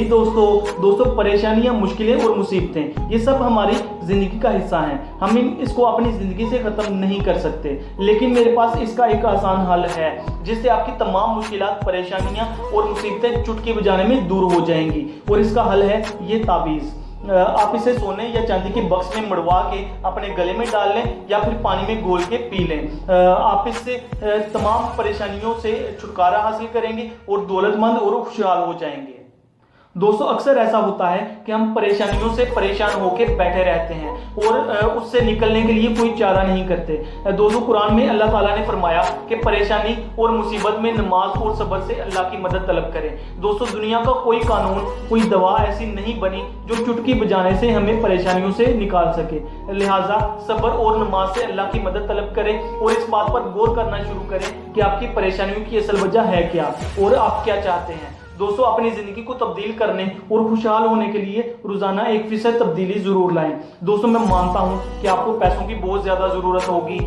जी दोस्तों परेशानियां, मुश्किलें और मुसीबतें ये सब हमारी ज़िंदगी का हिस्सा हैं। हम इसको अपनी ज़िंदगी से ख़त्म नहीं कर सकते, लेकिन मेरे पास इसका एक आसान हल है जिससे आपकी तमाम मुश्किलात, परेशानियां और मुसीबतें चुटकी बजाने में दूर हो जाएंगी। और इसका हल है ये ताबीज़। आप इसे सोने या चांदी के बक्स में मड़वा के अपने गले में डाल लें या फिर पानी में घोल के पी लें। आप इससे तमाम परेशानियों से छुटकारा हासिल करेंगे और दौलतमंद और खुशहाल हो जाएंगे। दोस्तों अक्सर ऐसा होता है कि हम परेशानियों से परेशान होकर बैठे रहते हैं और उससे निकलने के लिए कोई चारा नहीं करते। दोस्तों कुरान में अल्लाह ताला ने फरमाया कि परेशानी और मुसीबत में नमाज और सब्र से अल्लाह की मदद तलब करें। दोस्तों दुनिया का कोई कानून, कोई दवा ऐसी नहीं बनी जो चुटकी बजाने से हमें परेशानियों से निकाल सके। लिहाजा सब्र और नमाज से अल्लाह की मदद तलब करें और इस बात पर गौर करना शुरू करें कि आपकी परेशानियों की असल वजह है क्या और आप क्या चाहते हैं। दोस्तों अपनी ज़िंदगी को तब्दील करने और खुशहाल होने के लिए रोज़ाना 1% तब्दीली ज़रूर लाएं। दोस्तों मैं मानता हूं कि आपको पैसों की बहुत ज़्यादा ज़रूरत होगी।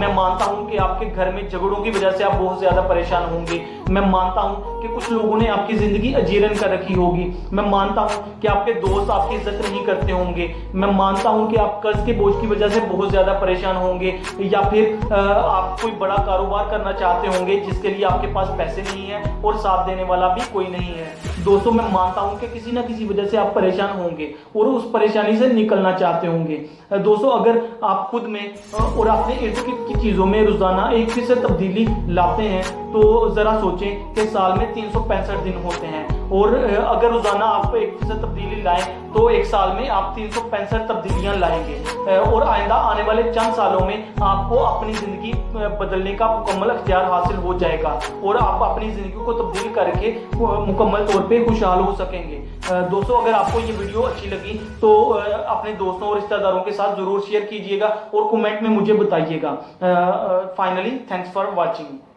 मैं मानता हूं कि आपके घर में झगड़ों की वजह से आप बहुत ज़्यादा परेशान होंगे। मैं मानता हूं कि कुछ लोगों ने आपकी ज़िंदगी अजीरन कर रखी होगी। मैं मानता हूं कि आपके दोस्त आपकी इज्जत नहीं करते होंगे। मैं मानता हूं कि आप कर्ज के बोझ की वजह से बहुत ज़्यादा परेशान होंगे, या फिर आप कोई बड़ा कारोबार करना चाहते होंगे जिसके लिए आपके पास पैसे नहीं है और साथ देने वाला भी कोई नहीं है। दोस्तों मैं मानता हूं कि किसी ना किसी वजह से आप परेशान होंगे और उस परेशानी से निकलना चाहते होंगे। दोस्तों अगर आप खुद में और अपने इर्द गिर्द की चीज़ों में रोज़ाना 1% तब्दीली लाते हैं तो ज़रा सोचें कि साल में 365 दिन होते हैं, और अगर रोज़ाना आप 1% तब्दीली लाएं तो एक साल में आप 365 तब्दीलियां लाएंगे और आइंदा आने वाले चंद सालों में आपको अपनी ज़िंदगी बदलने का मुकम्मल अख्तियार हासिल हो जाएगा और आप अपनी ज़िंदगी को तब्दील करके मुकम्मल तौर पे खुशहाल हो सकेंगे। दोस्तों अगर आपको ये वीडियो अच्छी लगी तो अपने दोस्तों और रिश्तेदारों के साथ ज़रूर शेयर कीजिएगा और कमेंट में मुझे बताइएगा। Finally thanks for watching.